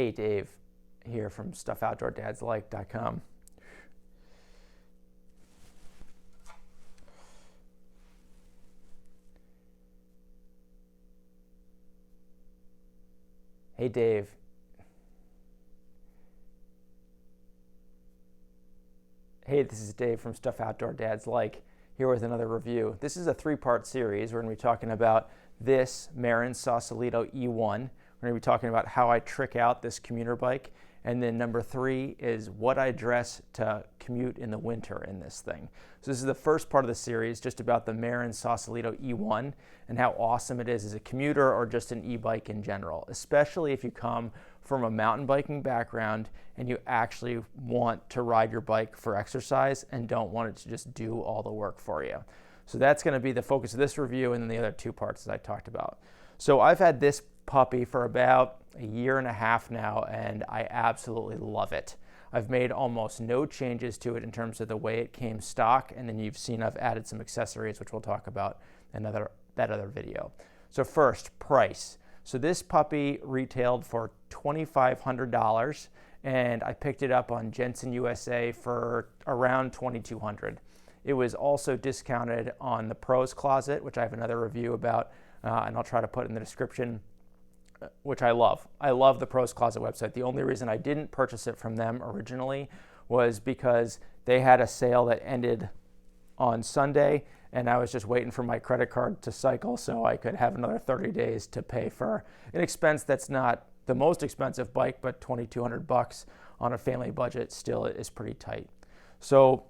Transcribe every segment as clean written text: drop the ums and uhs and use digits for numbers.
Hey, Dave here from StuffOutdoorDadsLike.com. Hey, Dave. Hey, this is Dave from Stuff Outdoor Dads Like, here with another review. This is a three-part series. We're going to be talking about this Marin Sausalito E1. We're going to be talking about how I trick out this commuter bike. And then number 3 is what I dress to commute in the winter in this thing. So this is the first part of the series, just about the Marin Sausalito E1 and how awesome it is as a commuter or just an e-bike in general, especially if you come from a mountain biking background and you actually want to ride your bike for exercise and don't want it to just do all the work for you. So that's going to be the focus of this review, and then the other 2 parts that I talked about. So I've had this puppy for about a year and a half now, and I absolutely love it. I've made almost no changes to it in terms of the way it came stock, and then you've seen I've added some accessories, which we'll talk about in that other video. So first, price. So this puppy retailed for $2,500, and I picked it up on Jensen USA for around $2,200. It was also discounted on the Pros Closet, which I have another review about, and I'll try to put in the description, which I love. I love the Pros Closet website. The only reason I didn't purchase it from them originally was because they had a sale that ended on Sunday, and I was just waiting for my credit card to cycle so I could have another 30 days to pay for an expense that's not the most expensive bike, but $2,200 on a family budget still is pretty tight. So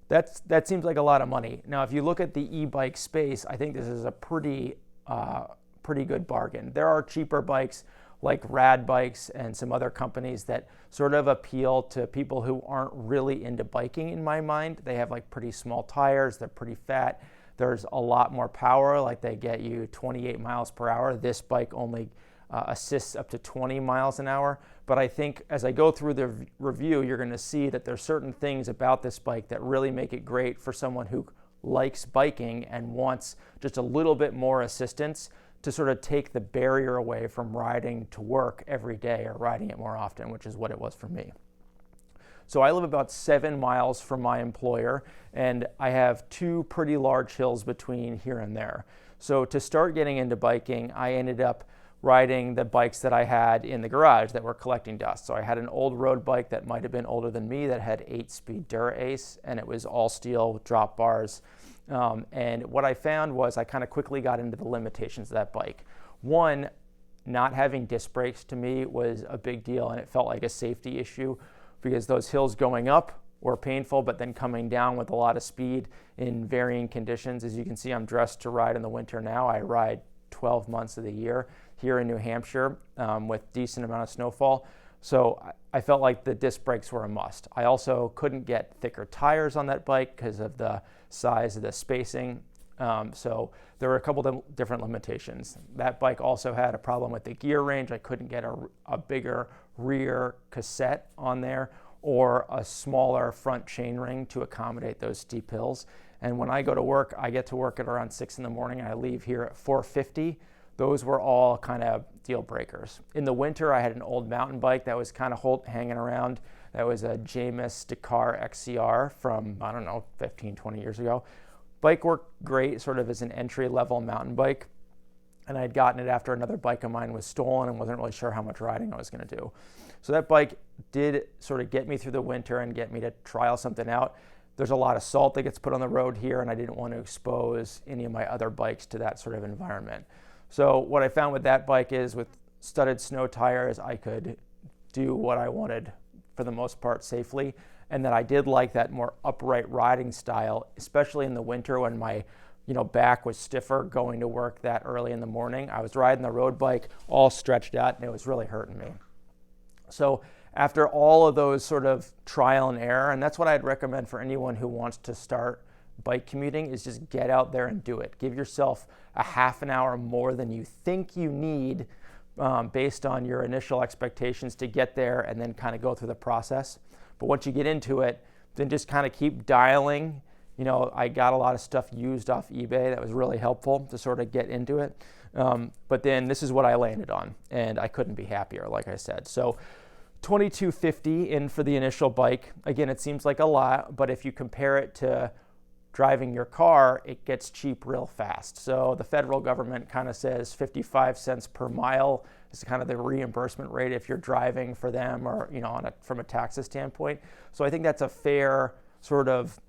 that seems like a lot of money. Now, if you look at the e-bike space, I think this is a pretty good bargain. There are cheaper bikes like Rad Bikes and some other companies that sort of appeal to people who aren't really into biking in my mind. They have like pretty small tires, they're pretty fat, there's a lot more power, like they get you 28 miles per hour. This bike only assists up to 20 miles an hour. But I think as I go through the review, you're gonna see that there's certain things about this bike that really make it great for someone who likes biking and wants just a little bit more assistance to sort of take the barrier away from riding to work every day or riding it more often, which is what it was for me. So I live about 7 miles from my employer, and I have 2 pretty large hills between here and there. So to start getting into biking, I ended up riding the bikes that I had in the garage that were collecting dust. So I had an old road bike that might have been older than me that had 8-speed Dura Ace, and it was all steel with drop bars. And what I found was I kind of quickly got into the limitations of that bike. One, not having disc brakes to me was a big deal, and it felt like a safety issue because those hills going up were painful, but then coming down with a lot of speed in varying conditions. As you can see, I'm dressed to ride in the winter now. I ride 12 months of the year here in New Hampshire with decent amount of snowfall. So I felt like the disc brakes were a must. I also couldn't get thicker tires on that bike because of the size of the spacing. So there were a couple of different limitations. That bike also had a problem with the gear range. I couldn't get a bigger rear cassette on there or a smaller front chainring to accommodate those steep hills. And when I go to work, I get to work at around 6 in the morning. I leave here at 4:50. Those were all kind of deal breakers. In the winter, I had an old mountain bike that was kind of hanging around. That was a Jamis Dakar XCR from, I don't know, 15, 20 years ago. Bike worked great sort of as an entry-level mountain bike. And I had gotten it after another bike of mine was stolen and wasn't really sure how much riding I was going to do. So that bike did sort of get me through the winter and get me to trial something out. There's a lot of salt that gets put on the road here, and I didn't want to expose any of my other bikes to that sort of environment. So what I found with that bike is with studded snow tires, I could do what I wanted for the most part safely. And that I did like that more upright riding style, especially in the winter when my back was stiffer going to work that early in the morning. I was riding the road bike all stretched out and it was really hurting me. So after all of those sort of trial and error, and that's what I'd recommend for anyone who wants to start bike commuting, is just get out there and do it. Give yourself a half an hour more than you think you need based on your initial expectations to get there, and then kind of go through the process. But once you get into it, then just kind of keep dialing I got a lot of stuff used off eBay that was really helpful to sort of get into it. But then this is what I landed on, and I couldn't be happier, like I said. So $22.50 in for the initial bike. Again, it seems like a lot, but if you compare it to driving your car, it gets cheap real fast. So the federal government kind of says 55 cents per mile is kind of the reimbursement rate if you're driving for them, or from a taxes standpoint. So I think that's a fair sort of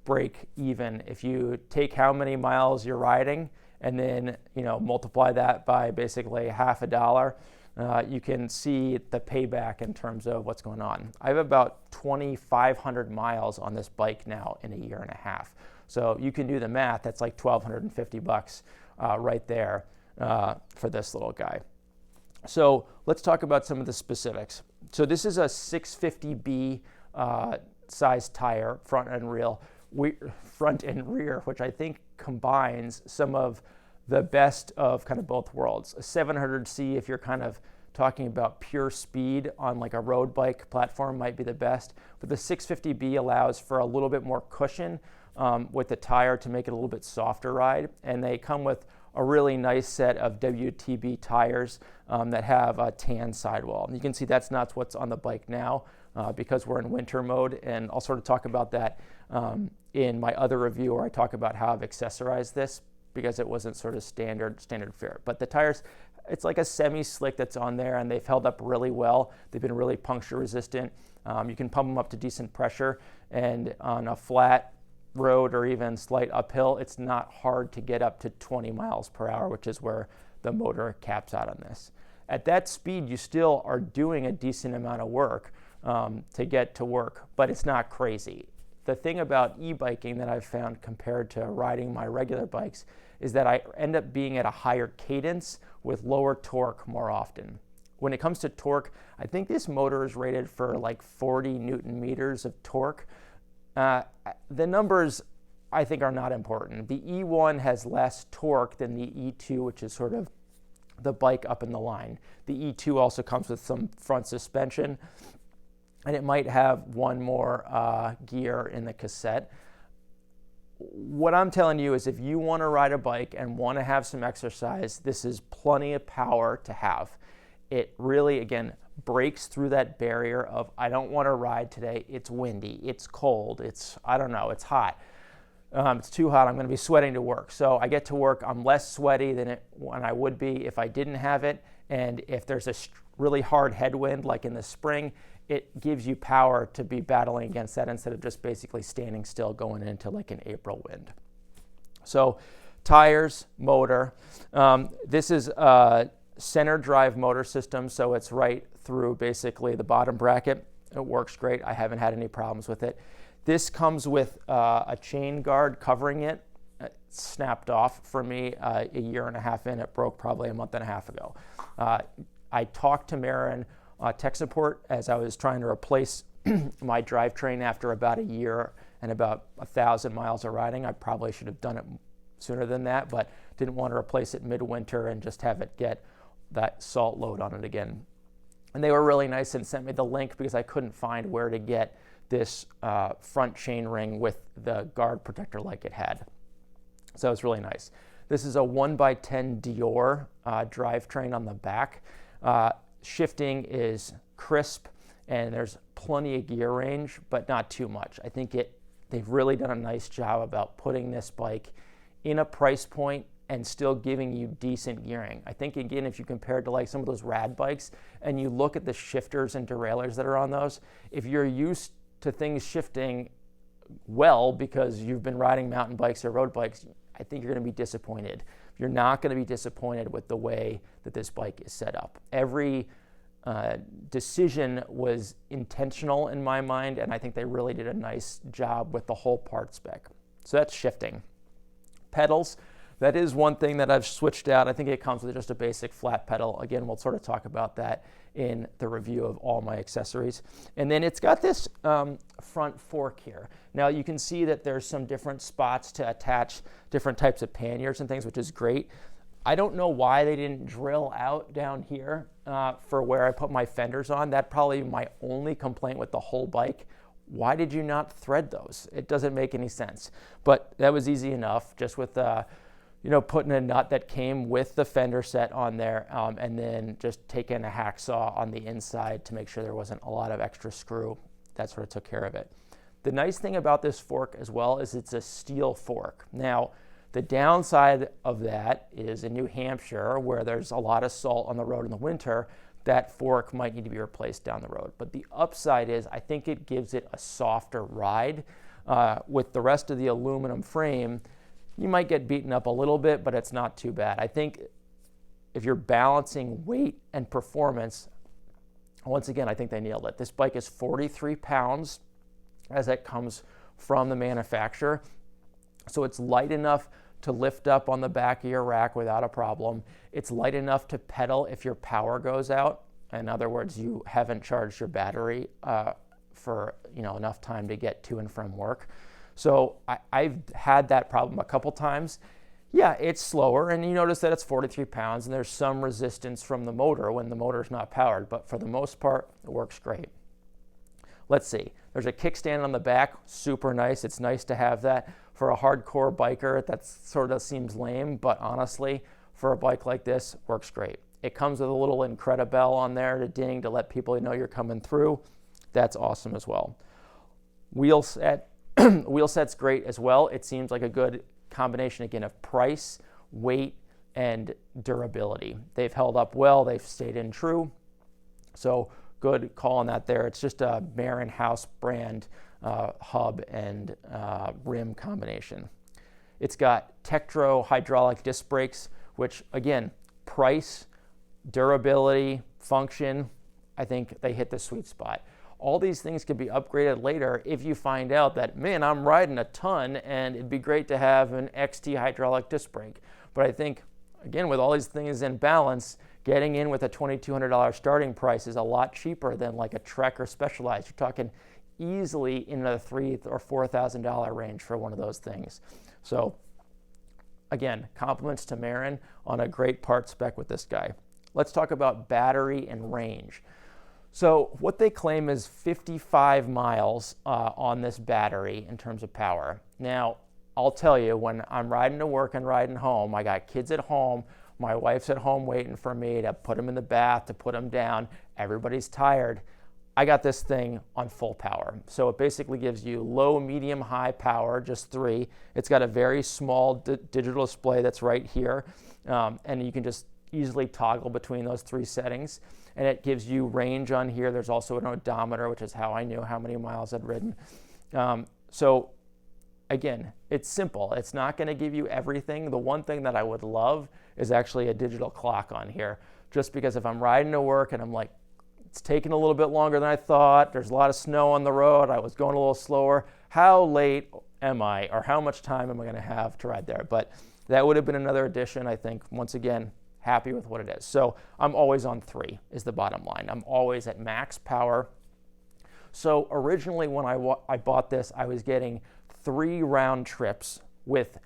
break even. If you take how many miles you're riding and then multiply that by basically half a dollar, you can see the payback in terms of what's going on. I have about 2,500 miles on this bike now in a year and a half. So you can do the math. That's like $1,250 right there for this little guy. So let's talk about some of the specifics. So this is a 650B size tire, front and rear, which I think combines some of the best of kind of both worlds. A 700C, if you're kind of talking about pure speed on like a road bike platform, might be the best. But the 650B allows for a little bit more cushion with the tire to make it a little bit softer ride. And they come with a really nice set of WTB tires that have a tan sidewall. And you can see that's not what's on the bike now because we're in winter mode. And I'll sort of talk about that in my other review where I talk about how I've accessorized this, because it wasn't sort of standard fare. But the tires, it's like a semi-slick that's on there, and they've held up really well. They've been really puncture resistant. You can pump them up to decent pressure, and on a flat road or even slight uphill, it's not hard to get up to 20 miles per hour, which is where the motor caps out on this. At that speed, you still are doing a decent amount of work to get to work, but it's not crazy. The thing about e-biking that I've found compared to riding my regular bikes is that I end up being at a higher cadence with lower torque more often. When it comes to torque, I think this motor is rated for like 40 Newton meters of torque. The numbers I think are not important. The E1 has less torque than the E2, which is sort of the bike up in the line. The E2 also comes with some front suspension, and it might have one more gear in the cassette. What I'm telling you is if you want to ride a bike and want to have some exercise, this is plenty of power to have. It really, again, breaks through that barrier of I don't want to ride today. It's windy, it's cold, it's hot. It's too hot, I'm going to be sweating to work. So I get to work, I'm less sweaty than I would be if I didn't have it. And if there's a really hard headwind like in the spring, it gives you power to be battling against that instead of just basically standing still going into like an April wind. So tires, motor. This is a center drive motor system, so it's right through basically the bottom bracket. It works great. I haven't had any problems with it. This comes with a chain guard covering it. It snapped off for me a year and a half in. It broke probably a month and a half ago. I talked to Marin tech support as I was trying to replace my drivetrain after about a year and about 1,000 miles of riding. I probably should have done it sooner than that, but didn't want to replace it midwinter and just have it get that salt load on it again. And they were really nice and sent me the link because I couldn't find where to get this front chain ring with the guard protector like it had. So it's really nice. This is a 1x10 Dior drivetrain on the back. Shifting is crisp and there's plenty of gear range, but not too much. I think they've really done a nice job about putting this bike in a price point and still giving you decent gearing. I think, again, if you compare it to like some of those rad bikes and you look at the shifters and derailleurs that are on those, if you're used to things shifting well because you've been riding mountain bikes or road bikes, I think you're going to be disappointed. You're not going to be disappointed with the way that this bike is set up. Every decision was intentional in my mind, and I think they really did a nice job with the whole part spec. So that's shifting. Pedals, that is one thing that I've switched out. I think it comes with just a basic flat pedal. Again, we'll sort of talk about that in the review of all my accessories. And then it's got this front fork here. Now you can see that there's some different spots to attach different types of panniers and things, which is great. I don't know why they didn't drill out down here for where I put my fenders on. That'd probably be my only complaint with the whole bike. why did you not thread those? It doesn't make any sense. But that was easy enough, just with putting a nut that came with the fender set on there, and then just taking a hacksaw on the inside to make sure there wasn't a lot of extra screw. That sort of took care of it. The nice thing about this fork as well is it's a steel fork. Now, the downside of that is in New Hampshire, where there's a lot of salt on the road in the winter, that fork might need to be replaced down the road. But the upside is I think it gives it a softer ride. With the rest of the aluminum frame, you might get beaten up a little bit, but it's not too bad. I think if you're balancing weight and performance, once again, I think they nailed it. This bike is 43 pounds as it comes from the manufacturer. So it's light enough to lift up on the back of your rack without a problem. It's light enough to pedal if your power goes out. In other words, you haven't charged your battery for enough time to get to and from work. So I've had that problem a couple times. Yeah, it's slower, and you notice that it's 43 pounds, and there's some resistance from the motor when the motor's not powered, but for the most part, it works great. Let's see, there's a kickstand on the back, super nice. It's nice to have that. For a hardcore biker, that sort of seems lame, but honestly, for a bike like this, works great. It comes with a little Incredibell on there to ding to let people know you're coming through. That's awesome as well. Wheel set's great as well. It seems like a good combination, again, of price, weight, and durability. They've held up well. They've stayed in true. So good call on that there. It's just a Marin House brand hub and rim combination. It's got Tektro hydraulic disc brakes, which again, price, durability, function, I think they hit the sweet spot. All these things can be upgraded later if you find out that, man, I'm riding a ton and it'd be great to have an XT hydraulic disc brake. But I think, again, with all these things in balance, getting in with a $2,200 starting price is a lot cheaper than like a Trek or Specialized. You're talking easily in the $3,000 or $4,000 range for one of those things. So again, compliments to Marin on a great part spec with this guy. Let's talk about battery and range. So what they claim is 55 miles on this battery in terms of power. Now, I'll tell you, when I'm riding to work and riding home, I got kids at home, my wife's at home waiting for me to put them in the bath, to put them down, everybody's tired. I got this thing on full power. So it basically gives you low, medium, high power, just 3. It's got a very small digital display that's right here, and you can just easily toggle between those 3 settings. And it gives you range on here. There's also an odometer, which is how I knew how many miles I'd ridden. So again, it's simple. It's not going to give you everything. The one thing that I would love is actually a digital clock on here, just because if I'm riding to work and I'm like, it's taking a little bit longer than I thought, there's a lot of snow on the road, I was going a little slower, how late am I, or how much time am I going to have to ride there? But that would have been another addition, I think. Once again, happy with what it is. So I'm always on 3 is the bottom line. I'm always at max power. So originally when I bought this, I was getting 3 round trips with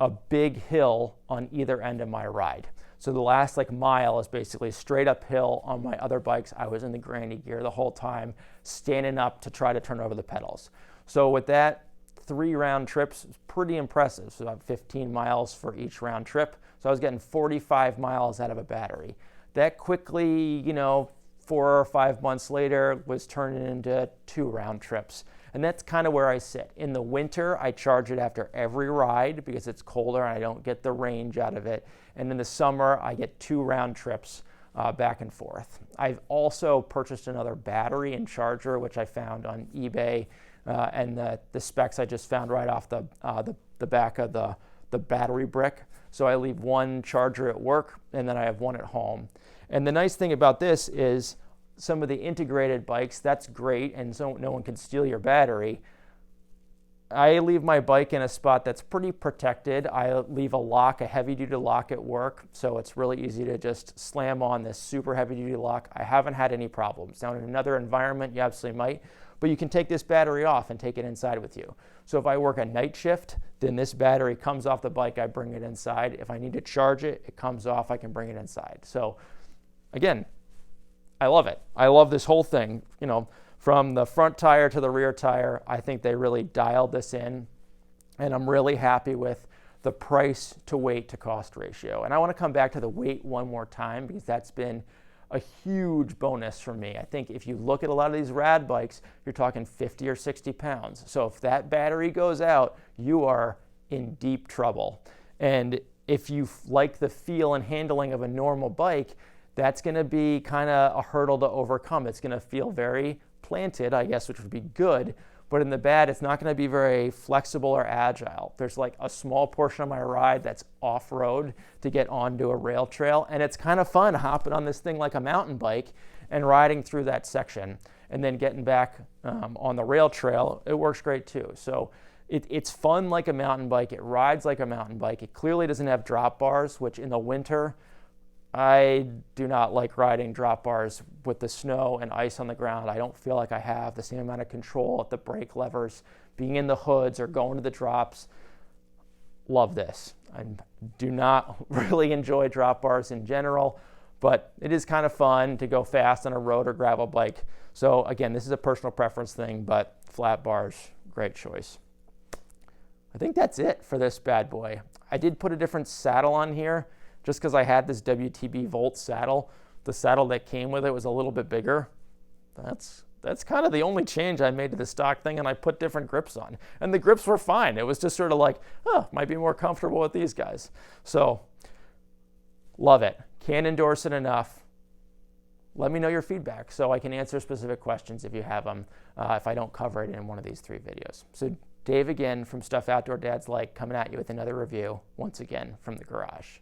a big hill on either end of my ride. So the last mile is basically straight uphill. On my other bikes, I was in the granny gear the whole time, standing up to try to turn over the pedals. So with that, 3 round trips is pretty impressive. So about 15 miles for each round trip. So I was getting 45 miles out of a battery. That quickly, 4 or 5 months later, was turning into 2 round trips. And that's kind of where I sit. In the winter, I charge it after every ride because it's colder and I don't get the range out of it. And in the summer, I get 2 round trips back and forth. I've also purchased another battery and charger, which I found on eBay. And the specs I just found right off the back of the battery brick. So I leave 1 charger at work and then I have 1 at home. And the nice thing about this is some of the integrated bikes, that's great, and so no one can steal your battery. I leave my bike in a spot that's pretty protected. I leave a heavy-duty lock at work, so it's really easy to just slam on this super heavy-duty lock. I haven't had any problems. Now, in another environment, you absolutely might, but you can take this battery off and take it inside with you. So if I work a night shift, then this battery comes off the bike, I bring it inside. If I need to charge it, it comes off, I can bring it inside. So again, I love it. I love this whole thing. From the front tire to the rear tire, I think they really dialed this in, and I'm really happy with the price to weight to cost ratio. And I want to come back to the weight one more time because that's been a huge bonus for me. I think if you look at a lot of these rad bikes, you're talking 50 or 60 pounds. So if that battery goes out, you are in deep trouble. And if you like the feel and handling of a normal bike, that's going to be kind of a hurdle to overcome. It's going to feel very planted, I guess, which would be good. But in the bad, it's not going to be very flexible or agile. There's like a small portion of my ride that's off-road to get onto a rail trail. And it's kind of fun hopping on this thing like a mountain bike and riding through that section. And then getting back on the rail trail, it works great too. So it's fun like a mountain bike. It rides like a mountain bike. It clearly doesn't have drop bars, which in the winter, I do not like riding drop bars with the snow and ice on the ground. I don't feel like I have the same amount of control at the brake levers, being in the hoods or going to the drops. Love this. I do not really enjoy drop bars in general, but it is kind of fun to go fast on a road or gravel bike. So again, this is a personal preference thing, but flat bars, great choice. I think that's it for this bad boy. I did put a different saddle on here, just because I had this WTB Volt saddle. The saddle that came with it was a little bit bigger. That's kind of the only change I made to the stock thing, and I put different grips on. And the grips were fine. It was just sort of like, oh, might be more comfortable with these guys. So, love it. Can't endorse it enough. Let me know your feedback so I can answer specific questions if you have them, if I don't cover it in one of these 3 videos. So Dave again from Stuff Outdoor Dads Like, coming at you with another review, once again from the garage.